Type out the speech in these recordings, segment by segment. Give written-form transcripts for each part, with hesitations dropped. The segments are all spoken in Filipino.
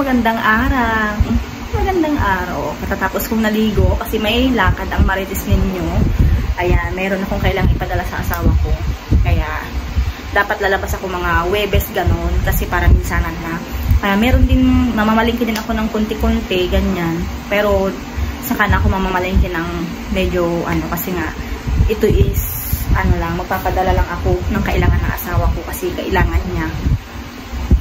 magandang araw. Magandang araw. Katatapos kong naligo kasi may lakad ang Marites ninyo. Ayan, meron akong kailangang ipadala sa asawa ko. Kaya, dapat lalabas ako mga Webes ganon kasi para minsanan na. Meron din, mamamalingki din ako ng kunti-kunti, ganyan. Pero, saka na ako mamamalingki ng medyo, kasi nga, ito is, magpapadala lang ako ng kailangan ng asawa ko kasi kailangan niya.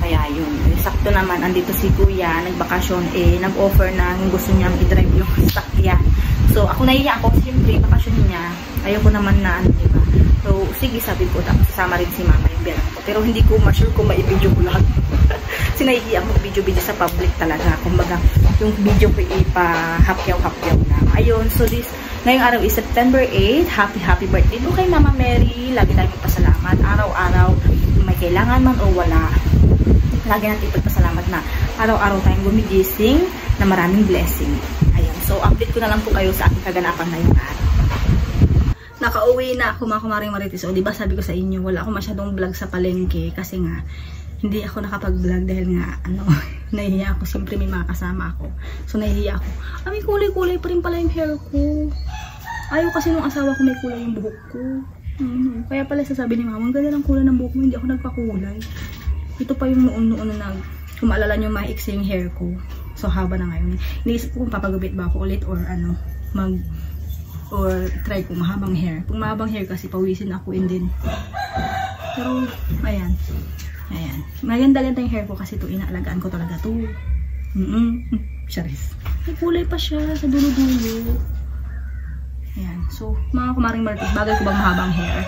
Kaya yun, sakto naman, andito si Kuya, nagbakasyon, nag-offer na gusto niyang i-drive yung sasakyan. So, ako nahiya ako, siyempre, bakasyon niya, ayoko naman na, diba? So, sige, sabi ko, tapos sasama rin si Mama yung bilang ko. Pero hindi ko ma-sure kung mai-video ko lang. Sinahiya ako video-video sa public talaga. Kumbaga, yung video ko ipa-hapyaw-hapyaw na. Ayun, so ngayong araw is September 8, happy birthday mo kay Mama Mary. Lagi tayong magpasalamat, araw-araw, may kailangan man o wala. Lagi natin ipagpasalamat na araw-araw tayong gumigising na maraming blessing. Ayan. So, update ko na lang po kayo sa aking kaganapan ngayong araw. Nakauwi na ako mga kumaring Marites. O, diba sabi ko sa inyo, wala akong masyadong vlog sa palengke kasi nga, hindi ako nakapag-vlog dahil nga, nahihiya ako. Siyempre may mga kasama ako. So, nahihiya ako. May kulay-kulay pa rin pala yung hair ko. Ayaw kasi nung asawa ko may kulay yung buhok ko. Kaya pala sasabi ni Mama, ang ganda ng kulay ng buhok mo, hindi ako nagpakulay. Ito pa yung noon na kung maalala nyo, maiksi yung hair ko. So, haba na ngayon. Iniisip ko kung papagupit ba ako ulit or or try ko mahabang hair. Kung mahabang hair kasi pawisin ako din. Pero, ayan. Ayan. Maganda-ganda yung hair ko kasi ito, inaalagaan ko talaga ito. Charis. May kulay pa siya sa dulo-dulo. Ayan. So, mga kumaring Marites, bagay ko bang mahabang hair?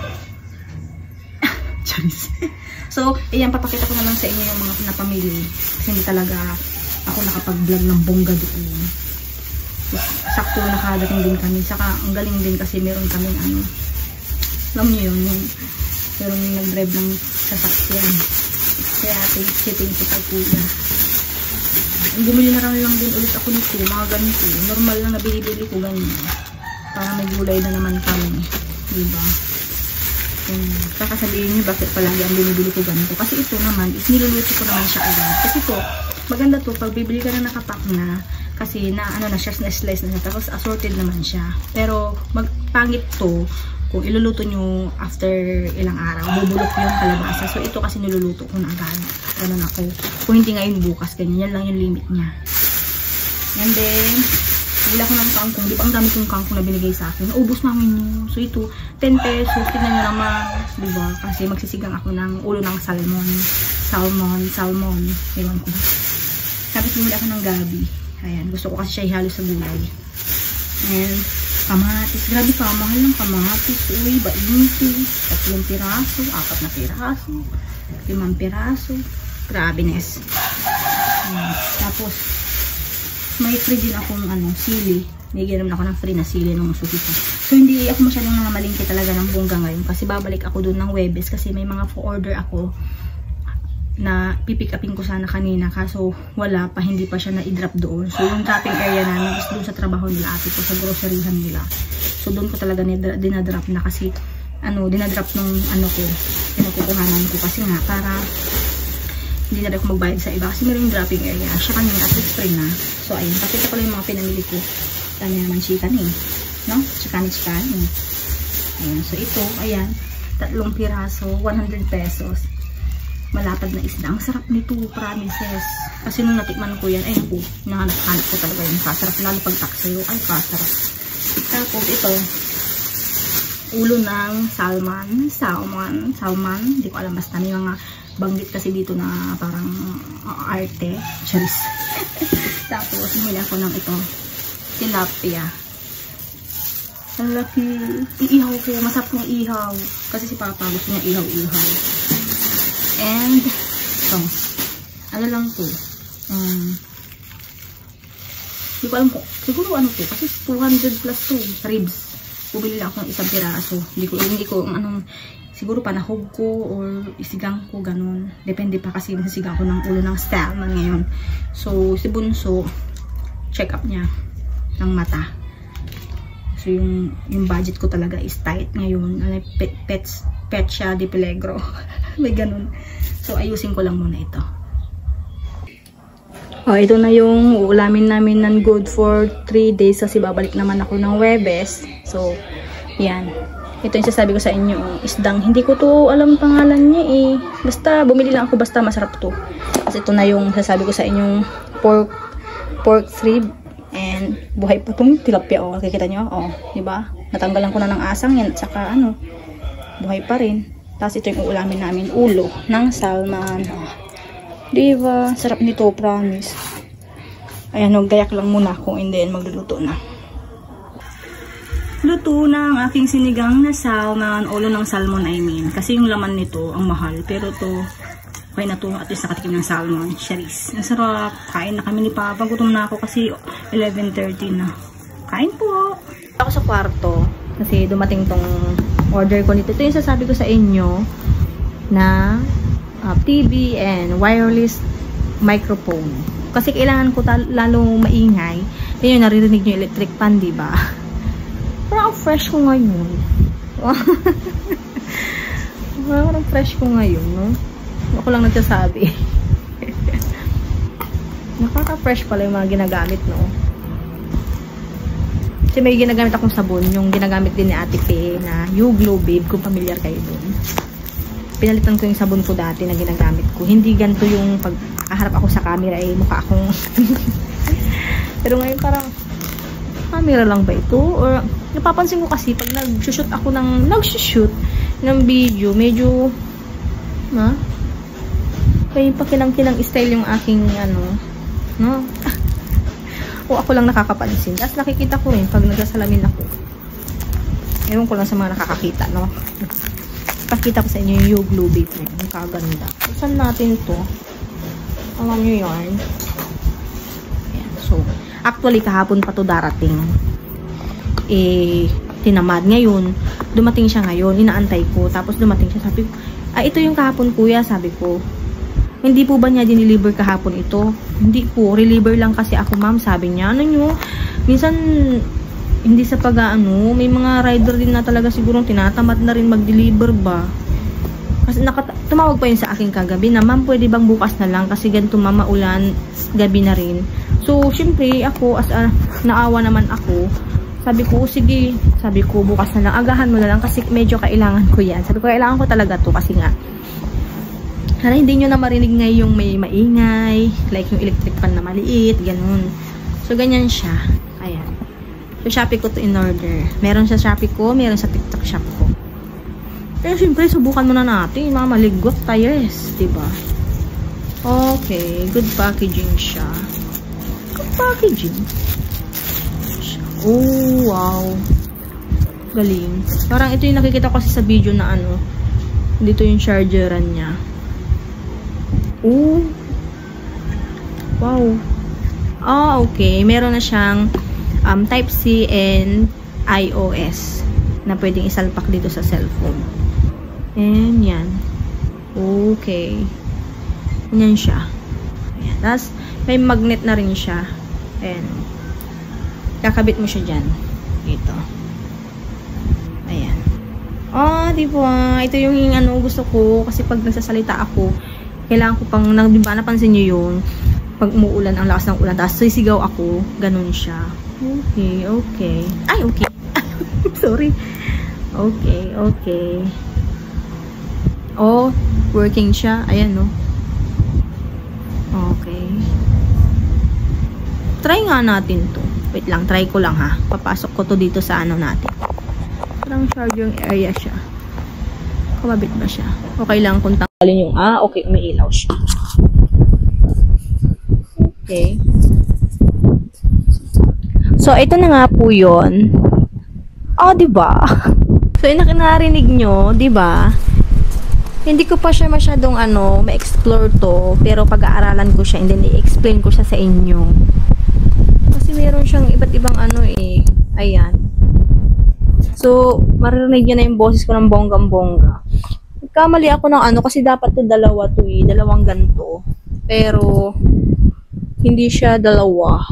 Charis. So, ayan, papakita ko na lang sa inyo yung mga napamili. Kasi hindi talaga ako nakapag-vlog ng bongga doon. Sakto nakadating din kami. Saka, ang galing din kasi meron kaming alam niyo yun, meron yung nag-drive ng sasakyan. Kaya, thank you kay Kuya. Bumili na lang din ulit ako nito, mga ganito. Normal lang na binibili ko ganyan. Para may gulay na naman kami. Diba? Kakasabihin nyo bakit palagi ang binibili ko ganito. Kasi ito naman, niluluto ko naman siya agad. Kasi ito, maganda to pag bibili ka na nakapack na. Kasi na siya, na-slice na siya. Tapos assorted naman siya. Pero magpangit to kung iluluto nyo after ilang araw. Bubulok yung kalabasa. So ito kasi niluluto ko na agad. Ganun ako. Kung hindi ngayon bukas, ganyan. Yan lang yung limit niya. And then, bili ako ng kangkong. Di ba ang dami kong kangkong na binigay sa akin? Naubos namin yun. So ito, 10 pesos. Tignan nyo naman. Diba? Kasi magsisigang ako ng ulo ng salmon. Salmon. Ewan ko ba. Tapos bumili ako ng gabi. Ayan. Gusto ko kasi siya ihalo sa gulay. And, kamatis. Grabe pa. Mahal ng kamatis. Uy, bainti. 3 piraso. 4 na piraso. 5 piraso. Grabe, Nes. Tapos, may free din akong sili. Bigyan naman ako ng free na sili nung suki ko. So, hindi ako masyadong namalingki talaga ng bongga ngayon. Kasi babalik ako doon ng Webes. Kasi may mga order ako na pipick upin ko sana kanina. Kaso, wala pa. Hindi pa siya na-drop doon. So, yung dropping area namin is doon sa trabaho nila ate ko. Sa groceryhan nila. So, doon ko talaga dinadrop na. Kasi, dinadrop nung pinukukuhanan ko. Kasi nga, para hindi na rin ako magbayad sa iba kasi meron yung dropping area. Siya kanina at least free na. So, ayun. Pakita ko lang yung mga pinamili ko. Dami naman chicken no? Chicken. Ayan. So, ito, ayan. 3 piraso, 100 pesos. Malapad na isda. Ang sarap nito, promises. Kasi nung natikman ko yan, ay naku, nahanap ko talaga yung kasarap. Lalo pag taksero, ay kasarap. Tapos, ito, ulo ng salmon. Hindi ko alam, basta may mga banggit kasi dito na parang arte. Charis. Tapos, humili ako ng ito. Tilapia. Ang laki. Iihaw ko. Masarap niya ihaw. Kasi si Papa gusto niya ihaw. And, ito. Ano lang to? Hindi ko alam po. Siguro ano to? Kasi 200 plus to. Ribs. Bumili lang ako ng 1 piraso. Hindi ko siguro panahog ko or isigang ko, ganun. Depende pa kasi masisigang ko ng ulo ng salmon ngayon. So, si Bunso, check up niya ng mata. So, yung budget ko talaga is tight ngayon. Pet siya, di peligro. May ganun. So, ayusin ko lang muna ito. Oh, ito na yung uulamin namin ng good for 3 days kasi babalik naman ako ng Webes. So, yan. Ito yung sasabi ko sa inyo, isdang. Hindi ko to alam pangalan niya eh. Basta, bumili lang ako, basta masarap to. Kasi ito na yung sasabi ko sa inyong pork rib. And, buhay pa itong tilapia. O, nakikita nyo? O, diba? Natanggalan ko na ng asang yan. At saka, ano, buhay pa rin. Tapos ito yung uulamin namin, ulo ng salmon. O, diba? Sarap nito, promise. Ayan, gayak lang muna ako and then magluluto na. Luto na ang aking sinigang na salmon, ulo ng salmon I mean. Kasi yung laman nito, ang mahal. Pero to, okay na to, at least nakatikim ng salmon. Charis. Ang sarap. Kain na kami ni Papa. Gutom na ako kasi 11:30 na. Kain po. Ako sa kwarto, kasi dumating tong order ko nito. Ito yung sasabi ko sa inyo na TV and wireless microphone. Kasi kailangan ko lalong maingay. Yan yung naririnig yung electric fan, diba? Parang fresh ko ngayon. Parang fresh ko ngayon, no? Ako lang nagsasabi. Nakaka-fresh pala yung mga ginagamit, no? Kasi may ginagamit akong sabon, yung ginagamit din ni Ate Pe na You Glow Babe, kung familiar kayo dun. Pinalitan ko yung sabon ko dati na ginagamit ko. Hindi ganito yung pag kaharap ako sa camera, eh, mukha akong... Pero ngayon parang, camera lang ba ito? Or, napapansin ko kasi, pag nag-shoot ako ng video, medyo, kaya pakilang-kilang style yung aking, no? O ako lang nakakapansin. Tapos nakikita ko rin, pag nagsasalamin ako. Ewan ko lang sa mga nakakakita, no? Pakita ko sa inyo yung You Glow Babe rin. Ang kaganda. Saan natin to? Alam nyo yarn. Ayan. So, actually, kahapon pa to darating. Tinamad. Ngayon, dumating siya ngayon. Inaantay ko. Tapos dumating siya. Sabi ko, ito yung kahapon kuya. Sabi ko, hindi po ba niya dineliver kahapon ito? Hindi po. Reliever lang kasi ako, ma'am. Sabi niya, ano nyo? Minsan, hindi sa may mga rider din na talaga sigurong tinatamad na rin mag-deliver ba. Kasi tumawag pa yun sa akin kagabi na, ma'am, pwede bang bukas na lang? Kasi ganito mamaulan, gabi na rin. So, syempre, ako, naawa naman ako. Sabi ko, sige, bukas na lang. Agahan mo na lang kasi medyo kailangan ko yan. Sabi ko, kailangan ko talaga to kasi nga, sana hindi nyo na marinig ngayon yung may maingay, like yung electric fan na maliit, ganun. So, ganyan siya. Ayan. So, Shopee ko to in order. Meron sa Shopee ko, meron sa TikTok shop ko. Pero, syempre, subukan muna natin. Mga maligot tayo, yes. Diba? Okay. Good packaging siya. Good packaging. Oh, wow. Galing. Parang ito yung nakikita ko kasi sa video na dito yung chargeran niya. Oh. Wow. Okay. Meron na siyang Type-C and iOS na pwedeng isalpak dito sa cellphone. And yan. Okay. Yan siya. Ayan. Tapos, may magnet na rin siya. And, kakabit mo siya dyan. Dito. Ayan. Diba? Ito yung gusto ko. Kasi pag nagsasalita ako, kailangan ko pang, diba, napansin nyo yun? Pag umuulan, ang lakas ng ulan, tapos sisigaw ako, ganun siya. Okay, okay. Ay, okay. Sorry. Okay, okay. Working siya. Ayan, no? Okay. Try nga natin to. Wait lang, try ko lang, ha. Papasok ko to dito sa natin. Parang charging area siya. Kumabit ba siya? Okay lang kung tanggalin yung, okay, umiilaw siya. Okay. So, ito na nga po yun. Diba? So, yung narinig nyo, diba? Hindi ko pa siya masyadong, ma-explore to. Pero pag-aaralan ko siya and then i-explain ko siya sa inyo. Kasi meron siyang iba't ibang ayan. So, maririnig nyo na yung boses ko ng bonggang-bongga. Nagkamali ako ng kasi dapat to dalawa to dalawang ganto. Pero, hindi siya dalawa.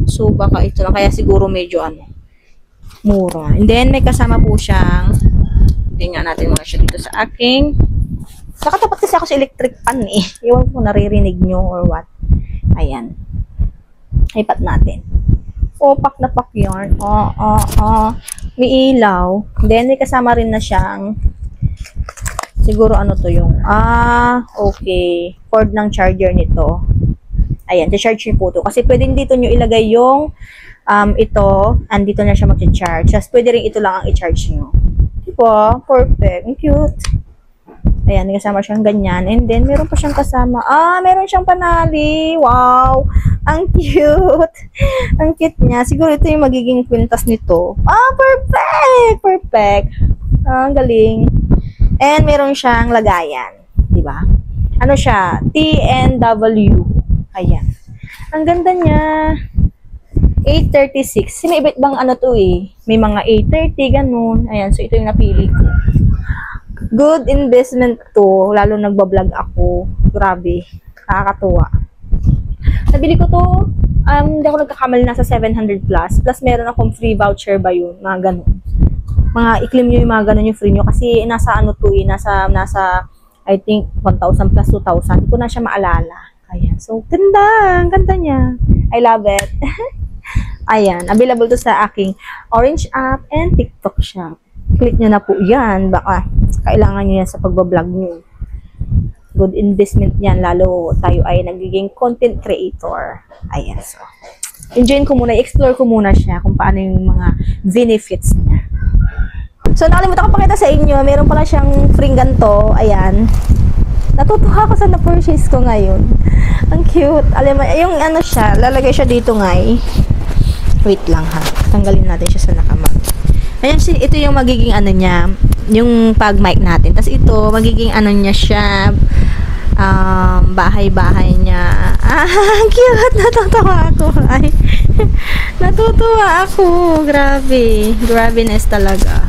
So, baka ito lang. Kaya siguro medyo mura. And then, may kasama po siyang, tingnan natin muna siya dito sa aking, nakatapat kasi ako sa electric fan eh. Ewan ko naririnig nyo or what. Ayan. Ipat natin. Pak na pak yarn. May ilaw. Then, may kasama rin na siyang siguro ano to yung okay. Cord ng charger nito. Ayan, charge niyo po to. Kasi pwedeng dito nyo ilagay yung ito, and dito na siya mag-charge. Just pwede rin ito lang ang i-charge nyo. Diba? Perfect. Ang cute. Ayan, kasama siyang ganyan. And then, meron pa siyang kasama. Meron siyang panali. Wow! Ang cute! Ang cute niya. Siguro ito yung magiging kwintas nito. Perfect! Perfect! Ang galing. And meron siyang lagayan. Diba? Ano siya? TNW. Ayan. Ang ganda niya. 836. May iba't bang ano to eh. May mga 830, ganun. Ayan. So, ito yung napili ko. Good investment to. Lalo nagbablog ako. Grabe. Nakakatuwa. Nabili ko to. Hindi ako nagkakamali, nasa 700 plus. Plus, meron akong free voucher ba yun? Mga ganun. Mga i-claim nyo yung mga ganun yung free nyo. Kasi nasa ano to eh. Nasa I think 1,000 plus 2,000. Hindi ko na siya maalala. Ayan. So, ganda. Ang ganda niya. I love it. Ayan. Available to sa aking Orange app and TikTok shop. Click nyo na po yan. Baka kailangan nyo yan sa pagbablog nyo. Good investment yan. Lalo tayo ay nagiging content creator. Ayan. So, enjoyin ko muna. I-explore ko muna siya kung paano yung mga benefits niya. So, nakalimutan ko pakita sa inyo. Meron pala siyang free ganito. Ayan. Natutuwa ako sa na-purchase ko ngayon. Ang cute. Alam mo, yung ano siya, lalagay siya dito ngay. Wait lang ha. Tanggalin natin siya sa nakamag. Ayan, ito yung magiging ano niya, yung pag mic natin. Tapos ito, magiging ano niya siya, bahay-bahay niya. Cute! Natutuwa ako. Ay, natutuwa ako. Grabe. Grabeness talaga.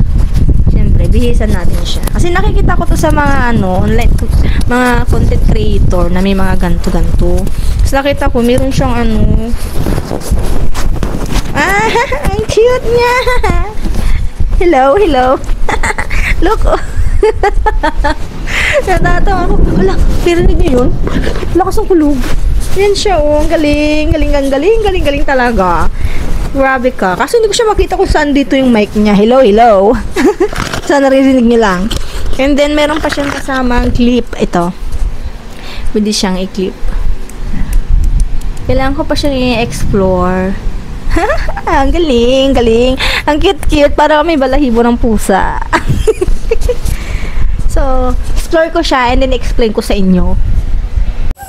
Siyempre, bihisan natin siya. Kasi nakikita ko to sa mga online, mga content creator na may mga ganto-ganto. Tapos nakita ko, meron siyang ang cute niya! Hello, hello! Look! Natatawa ko. Wala, pirinig niyo yun? Lakas ang kulog. Yan siya, ang galing. Galing talaga. Grabe ka. Kasi hindi ko siya makita kung saan dito yung mic niya. Hello, hello! Sana naririnig niyo lang. And then, meron pa siyang kasamang clip. Ito. Pwede siyang i-clip. Kailangan ko pa siyang i-explore. Ang galing. Ang cute. Para may balahibo ng pusa. So, explore ko siya and then explain ko sa inyo.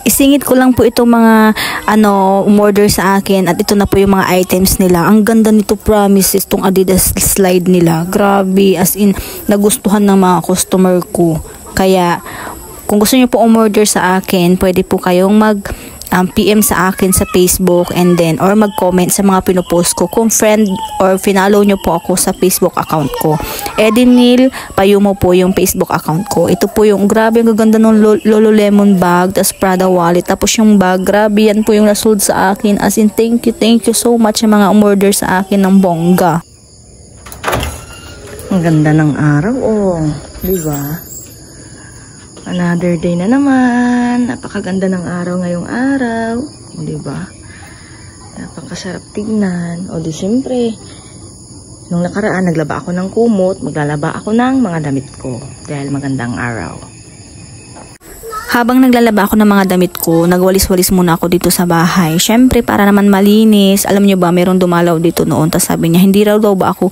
Isingit ko lang po itong mga umorder sa akin at ito na po yung mga items nila. Ang ganda nito, promise, itong Adidas slide nila. Grabe, as in, nagustuhan ng mga customer ko. Kaya, kung gusto niyo po umorder sa akin, pwede po kayong PM sa akin sa Facebook and then or mag-comment sa mga pinopost ko kung friend or finalo nyo po ako sa Facebook account ko. Edinil Payumo po yung Facebook account ko. Ito po yung grabe ang gaganda ng Lululemon bag, tas Prada wallet, tapos yung bag, grabe yan po yung nasold sa akin. As in, thank you so much sa mga umorder sa akin ng bongga. Ang ganda ng araw, di ba? Another day na naman. Napakaganda ng araw ngayong araw. O, diba? Napakasarap tignan. O, di siyempre, nung nakaraan, naglaba ako ng kumot. Maglalaba ako ng mga damit ko. Dahil magandang araw. Habang naglalaba ako ng mga damit ko, nagwalis-walis muna ako dito sa bahay. Siyempre, para naman malinis. Alam nyo ba, mayroong dumalaw dito noon. Tapos sabi niya, hindi raw daw ba ako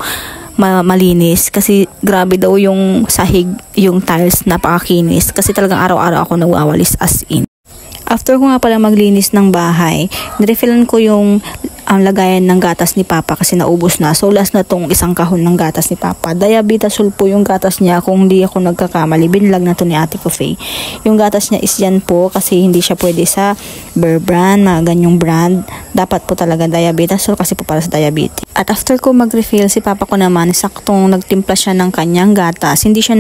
malinis kasi grabe daw yung sahig, yung tiles, napakakinis kasi talagang araw-araw ako nagwawalis as in. After ko nga pala maglinis ng bahay, nirefillan ko yung lagayan ng gatas ni Papa kasi naubos na. So last na tong isang kahon ng gatas ni Papa. Diabetes po yung gatas niya, kung hindi ako nagkakamali. Binlag na to ni Ate Coffee. Yung gatas niya is yan po kasi hindi siya pwede sa Bear Brand, mga ganyong brand. Dapat po talaga diabetes kasi po para sa diabetes. At after ko mag-refill, si Papa ko naman, saktong nagtimpla siya ng kanyang gatas. Hindi siya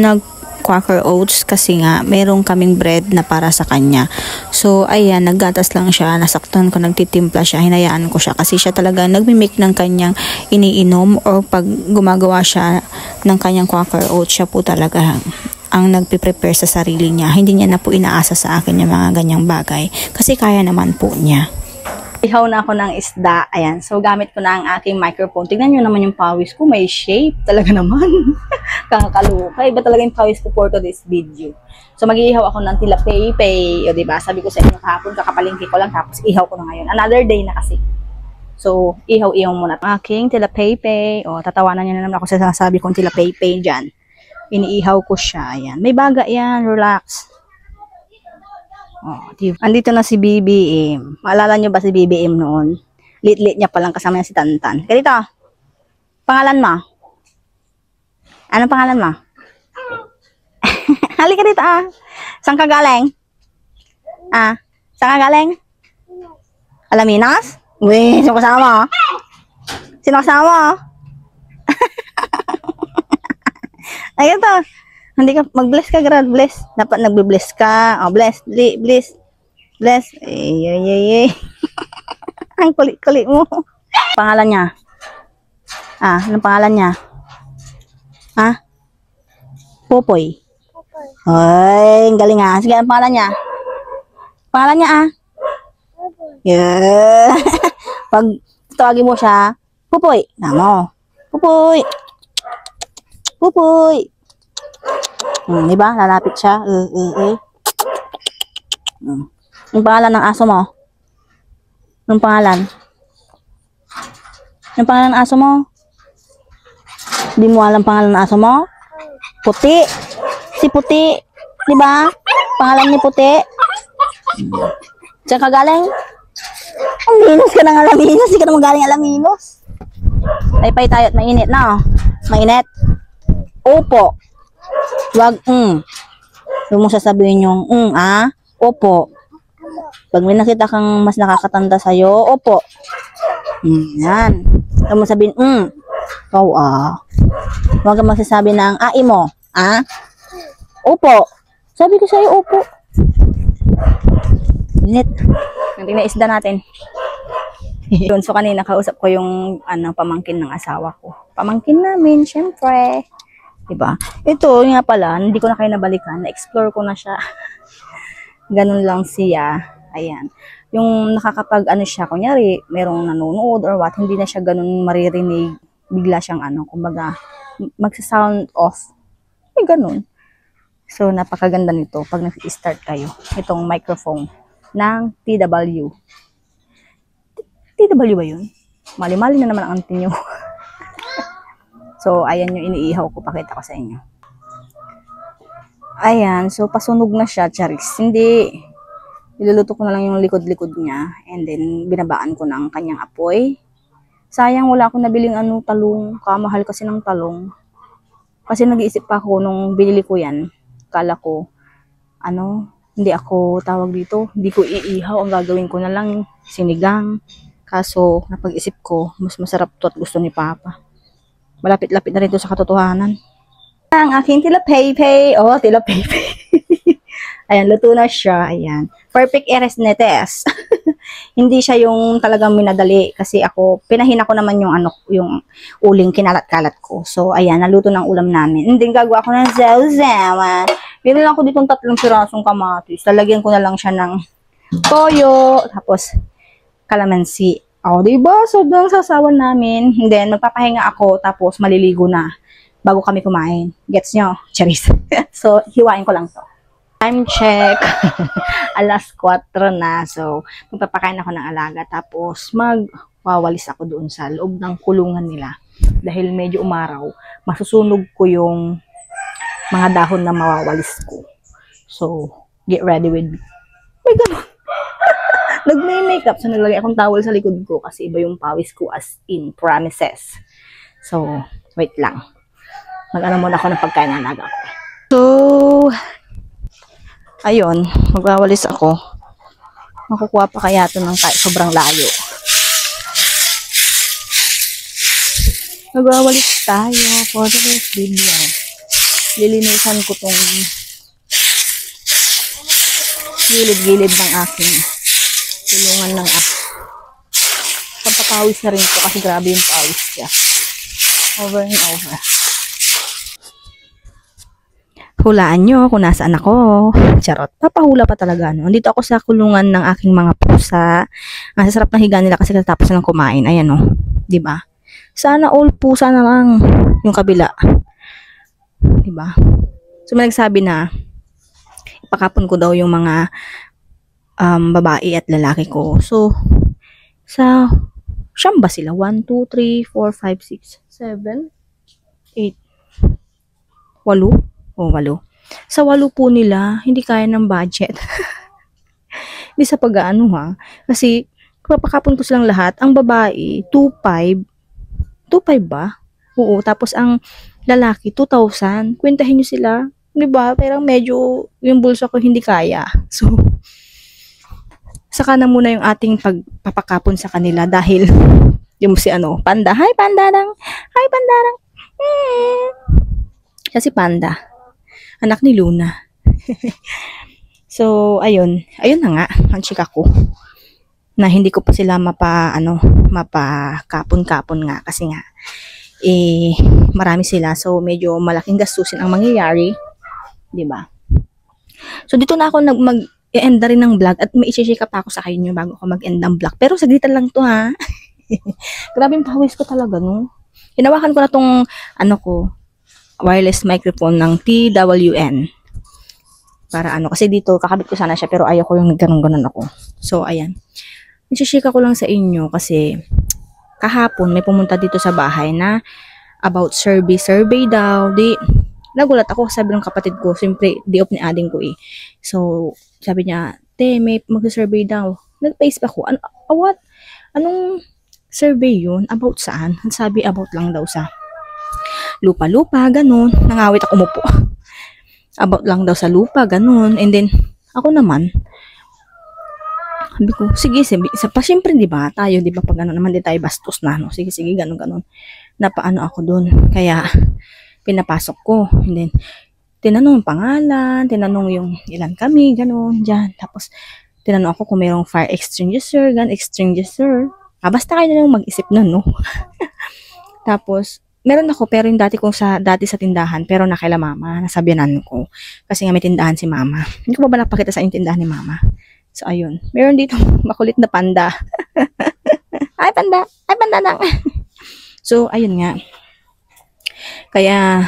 Quaker Oats kasi nga merong kaming bread na para sa kanya. So ayan, naggatas lang siya, nasaktan ko, nagtitimpla siya, hinayaan ko siya kasi siya talaga nagmimake ng kanyang iniinom or pag gumagawa siya ng kanyang Quaker Oats, siya po talaga ang nagpe-prepare sa sarili niya. Hindi niya na po inaasa sa akin yung mga ganyang bagay kasi kaya naman po niya. Ihaw na ako ng isda. Ayan. So, gamit ko na ang aking microphone. Tignan nyo naman yung pawis ko. May shape. Talaga naman. Kakaloka. Iba talaga yung pawis ko for today's video. So, mag-iihaw ako ng tilapay-pay. O, diba? Sabi ko sa inyo kahapon, kakapalingki ko lang. Tapos, ihaw ko na ngayon. Another day na kasi. So, ihaw-ihaw muna. Aking tilapay-pay. O, tatawanan nyo na naman ako sa sinasabi kong tilapay-pay dyan. Iniihaw ko siya. Ayan. May baga yan. Relax. Oh, andito na si BBM. Maalala nyo ba si BBM noon? Lit-lit niya palang kasama niya si Tantan. Ganito. Pangalan mo? Anong pangalan mo? Halika dito Saan ka galing? Saan ka galing? Alaminos? Uy, sino kasama? Sino kasama? Ayun to. Hindi ka, mag-bless ka, God bless. Dapat nagbe-bless ka. Oh, bless. Bless. Bless. Ay. Ang kulit-kulit mo. Pangalan niya. Anong pangalan niya? Popoy. Ay, ang galing Sige, ang pangalan niya? Pangalan niya Yeah. Pag tawagin mo siya, Popoy. Namo. Popoy. Popoy. Diba? Lalapit siya. Yung pangalan ng aso mo? Yung pangalan? Yung pangalan ng aso mo? Hindi mo alam pangalan ng aso mo? Puti. Si Puti. Diba? Pangalan ni Puti. Diyan ka galing? Alaminos ka ng Alaminos. Hindi ka naman galing Alaminos. Laypay tayo at mainit na. Mainit. Opo. Wag, Huwag mo sasabihin yung, opo. Pag may nakita kang mas nakakatanda sa'yo, opo. Yan. Huwag mo sabihin, ikaw, Huwag kang magsasabi ng, mo, opo. Sabi ko sa'yo, opo. Init. Tingnan na isda natin. Yun, so kanina kausap ko yung, pamangkin ng asawa ko. Pamangkin namin, syempre. Diba? Ito, nga pala, hindi ko na kayo nabalikan. Na-explore ko na siya. Ganun lang siya. Ayan. Yung nakakapag, siya, kunyari, merong nanonood or what, hindi na siya ganun maririnig. Bigla siyang, kumbaga, magsa-sound off. Ganun. So, napakaganda nito pag nag-start kayo. Itong microphone ng TW. TW ba yun? Mali-mali na naman ang antin nyo. So, ayan yung iniihaw ko. Pakita ko sa inyo. Ayan. So, pasunog na siya. Charis. Hindi. Iluluto ko na lang yung likod-likod niya. And then, binabaan ko ng kanyang apoy. Sayang, wala akong nabiling talong. Kamahal kasi ng talong. Kasi nag-iisip pa ako nung binili ko yan. Kala ko, hindi ako tawag dito. Hindi ko iihaw. Ang gagawin ko na lang, sinigang. Kaso, napag-isip ko, mas masarap to at gusto ni Papa. Malapit-lapit na rin ito sa katotohanan. Ang aking tilapay-pay. Tilapay-pay. Ayan, luto na siya. Ayan. Perfect eresnetes. Hindi siya yung talagang minadali. Kasi ako, pinahina ko naman yung uling kinalat-kalat ko. So, ayan, naluto ng ulam namin. And then, gagawa ko ng zawzawan. Meron lang ako ditong 3 pirasong kamatis. Lalagyan ko na lang siya ng toyo. Tapos, kalamansi. Diba? So, doon sasawan namin. And then, magpapahinga ako. Tapos, maliligo na. Bago kami kumain. Gets nyo? Charis. So, hiwain ko lang to. Time check. Alas 4 na. So, magpapakain ako ng alaga. Tapos, magwawalis ako doon sa loob ng kulungan nila. Dahil medyo umaraw. Masusunog ko yung mga dahon na mawawalis ko. So, get ready with me. May ganun. Nag-makeup. So, nalagay akong towel sa likod ko kasi iba yung pawis ko as in promises. So, wait lang. Mag-ano muna ako ng pagkain ng alaga ko. So, ayun. Magwawalis ako. Makukuha pa kaya ito ng sobrang layo. Magwawalis tayo for today's video. Lilinisan ko tong gilid-gilid ng aking tulungan ng pampapawis na rin ko kasi grabe yung pawis siya. Over and over. Hulaan nyo kung nasaan ako. Charot. Papahula pa talaga, no? Dito ako sa kulungan ng aking mga pusa. Ang sarap na higa nila kasi katapos nilang kumain. Ayan, no? Diba? Sana all pusa na lang yung kabila. Diba? So, may nagsabi na ipakapon ko daw yung mga babae at lalaki ko. So, sa siyam ba sila? 1, 2, 3, 4, 5, 6, 7, 8, 8. O, 8. Sa 8 po nila, hindi kaya ng budget. Hindi sa pag-ano ha. Kasi, papakapon ko silang lahat. Ang babae, 2,500. 2,500 ba? Oo. Tapos, ang lalaki, 2,000. Kwentahin nyo sila. Diba? Pero medyo, yung bulsa ko hindi kaya. So, saka na muna yung ating pagpapakapon sa kanila dahil, yung si Panda. Hi, Panda lang. Hi, Panda lang. Siya si Panda. Anak ni Luna. So, ayun. Ayun na nga, ang chika ko. Na hindi ko pa sila mapakapon-kapon nga. Kasi nga, marami sila. So, medyo malaking gastusin ang mangyayari. Diba? So, dito na ako mag-end na rin ng vlog. At may isi-shake up ako sa inyo bago ako mag-end ng vlog. Pero saglitan lang to ha. Grabe yung pawis ko talaga, no? Hinawakan ko na tong, wireless microphone ng TWN. Para kasi dito, kakabit ko sana siya, pero ayaw ko yung ganun-ganun ako. So, ayan. Isishika ko lang sa inyo kasi kahapon may pumunta dito sa bahay na about survey daw. Nagulat ako, sabi ng kapatid ko, siyempre, di off ni ading ko eh. So, sabi niya, may mag-survey daw. Nag-face pa ko. What? Anong survey yun? About saan? Sabi, about lang daw sa lupa, ganun. Nangawit ako umupo. About lang daw sa lupa, ganun. And then, ako naman, sabi ko, sige, siyempre, di ba, tayo, di ba, pag naman di tayo bastos na, no? Sige, ganun. Napaano ako dun. Kaya, pinapasok ko. And then, tinanong pangalan, tinanong yung ilan kami, ganun, dyan. Tapos, tinanong ako kung mayroong fire extinguisher, gun extinguisher. Basta kayo na lang mag-isip nun, no? Tapos, meron ako, pero yung dati sa tindahan, pero nakaila mama, nasabihanan ko. Kasi nga may tindahan si mama. Hindi ko ba napakita sa yung tindahan ni mama? So, ayun. Meron dito makulit na panda. Ay, panda! Ay, panda lang! So, ayun nga. Kaya,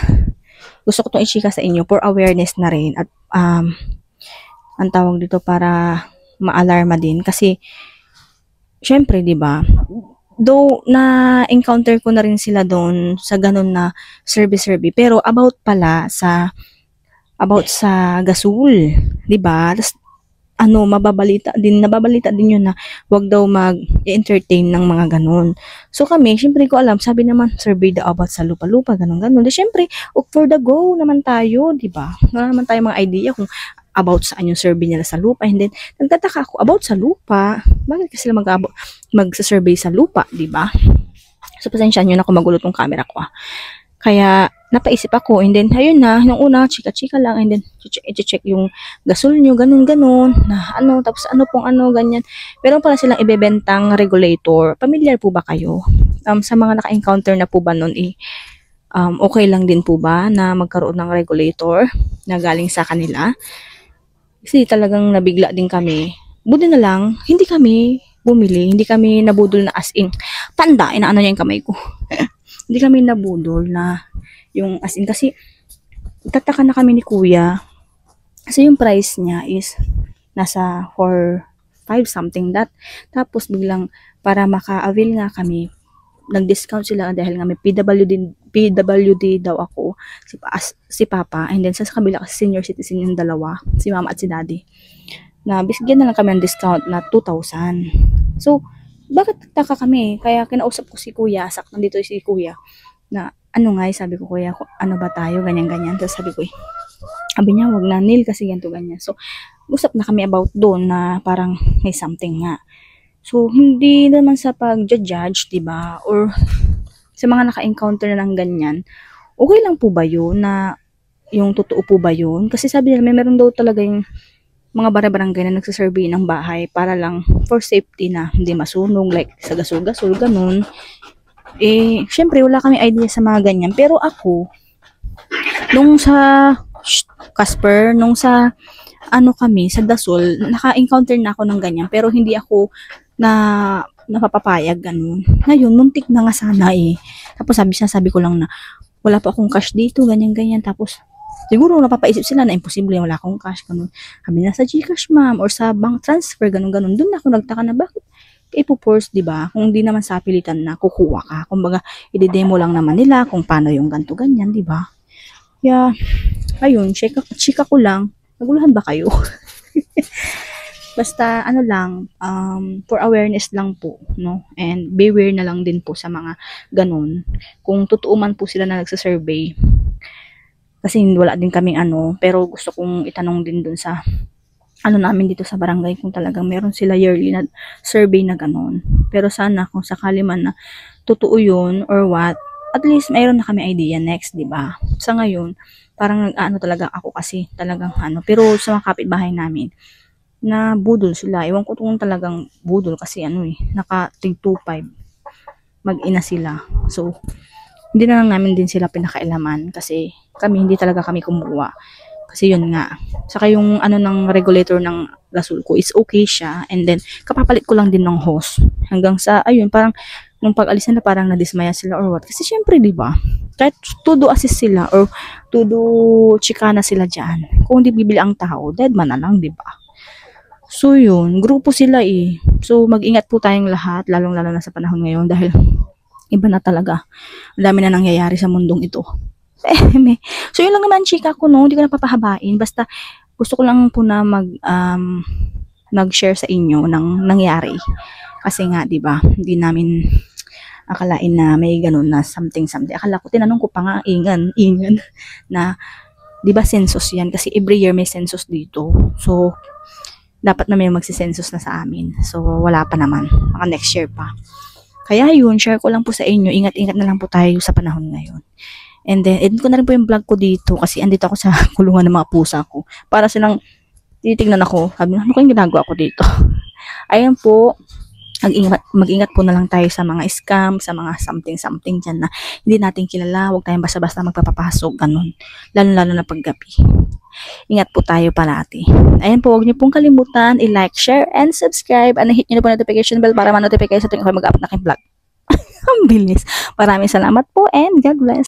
gusto ko itong i-chika sa inyo for awareness na rin. At, ang tawag dito para ma-alarma din. Kasi, syempre, di ba? Though, na-encounter ko na rin sila doon sa ganun na survey. Pero, about sa gasol. Diba? Tapos, nababalita din yun na wag daw mag-entertain ng mga ganun. So, kami, syempre ko alam, sabi naman, survey daw about sa lupa, ganun. Di, syempre, for the go naman tayo, diba? Wala naman tayo mga idea kung about saan yung survey nila sa lupa. And then, nagtataka ako, about sa lupa, bakit kasi sila mag-survey sa lupa, diba? So, pasensya nyo na kung magulo tong camera ko. Kaya, napaisip ako, and then, ayun na, nung una, chika-chika lang, and then, check yung gasol nyo, ganun, na tapos ganyan. Meron pala silang ibebentang regulator. Familiar po ba kayo? Sa mga naka-encounter na po ba nun, okay lang din po ba na magkaroon ng regulator na galing sa kanila? Kasi talagang nabigla din kami. Buti na lang, hindi kami bumili, hindi kami nabudol na as in, panda, inaano niya yung kamay ko. Hindi kami nabudol na yung as in, kasi tataka na kami ni kuya. Kasi yung price niya is nasa 4,500 something that. Tapos biglang para maka-avail nga kami, nag-discount sila dahil nga may PWD daw ako, si Papa, and then sa kabila kasi senior citizen yung dalawa, si Mama at si Daddy, na bigyan na lang kami ng discount na 2,000. So, bakit taka kami? Kaya kinausap ko si Kuya, nandito si Kuya, na nga, sabi ko, Kuya, ano ba tayo, ganyan. Tapos sabi ko, sabi niya, wag na, Neil, kasi ganito, ganyan. So, usap na kami about doon na parang may something nga. So, hindi naman sa pag-judge, diba? Or sa mga naka-encounter na ng ganyan, okay lang po ba yun na yung totoo po ba yun? Kasi sabi nila, meron daw talaga yung mga bara-barangay na nagsasurvey ng bahay para lang for safety na hindi masunog, like sa gasol-gasol, ganun. Syempre, wala kami idea sa mga ganyan. Pero ako, nung sa Casper, nung sa ano kami, sa Dasol, naka-encounter na ako ng ganyan, pero hindi ako napapapayag, ganun. Ngayon, muntik na nga sana eh. Tapos sabi ko lang na, wala pa akong cash dito, ganyan-ganyan. Tapos, siguro napapaisip sila na imposible, wala akong cash, ganun. Sabi na sa GCash, ma'am, or sa bank transfer, ganun-ganun. Doon ako nagtaka na, bakit ipo-force, di ba? Kung di naman sa pilitan na kukuha ka. Kumbaga, i-demo lang naman nila kung paano yung ganto ganyan, di ba? Yeah. Ayun, chika ko lang. Naguluhan ba kayo? Basta, ano lang, for awareness lang po, no? And beware na lang din po sa mga ganun. Kung totoo man po sila na nagsasurvey, kasi wala din kaming ano, pero gusto kong itanong din dun sa ano namin dito sa barangay kung talagang meron sila yearly na survey na ganun. Pero sana kung sakali man na totoo yun or what, at least mayroon na kami idea next, di ba? Sa ngayon, parang ano talaga ako kasi talagang ano, pero sa mga kapitbahay namin, na budol sila. Ewan ko kung talagang budol kasi ano eh, naka 325 mag-ina sila. So, hindi na lang namin din sila pinakailaman kasi hindi talaga kami kumuha. Kasi yun nga. Saka yung ano ng regulator ng gasol ko is okay siya. And then, kapapalit ko lang din ng hose. Hanggang sa, ayun, parang nung pag-alis na parang nadismaya sila or what. Kasi syempre, di ba? Kahit to-do assist sila or to-do chikana sila dyan. Kung hindi bibili ang tao, dead man na lang, di ba? So yun, grupo sila eh. So mag-ingat po tayong lahat, lalong-lalo na sa panahon ngayon dahil iba na talaga. Ang dami na nangyayari sa mundong ito. So yun lang naman chika ko, no, hindi ko na papahabain. Basta gusto ko lang po na mag-share sa inyo ng nangyari. Kasi nga, 'di ba? Hindi namin akalain na may ganun na something. Akala ko tinanong ko pa nga ingan na 'di ba census 'yan kasi every year may census dito. So dapat na may magsisensus na sa amin. So, wala pa naman. Mga next year pa. Kaya yun, share ko lang po sa inyo. Ingat-ingat na lang po tayo sa panahon ngayon. And then, edit ko na rin po yung vlog ko dito kasi andito ako sa kulungan ng mga pusa ko. Para silang titignan ako. Sabi, ano kayong ginagawa ko dito? Ayan po. Mag-ingat po na lang tayo sa mga scam, sa mga something dyan na hindi natin kilala. Huwag tayong basta-basta magpapapasok. Ganun. Lalo-lalo na paggabi. Ingat po tayo parati. Ayan po, huwag niyo pong kalimutan i-like, share, and subscribe. And hit niyo na po notification bell para ma-notify kayo sa tuwing ako mag-upload na aking vlog. Ang bilis. Maraming salamat po and God bless.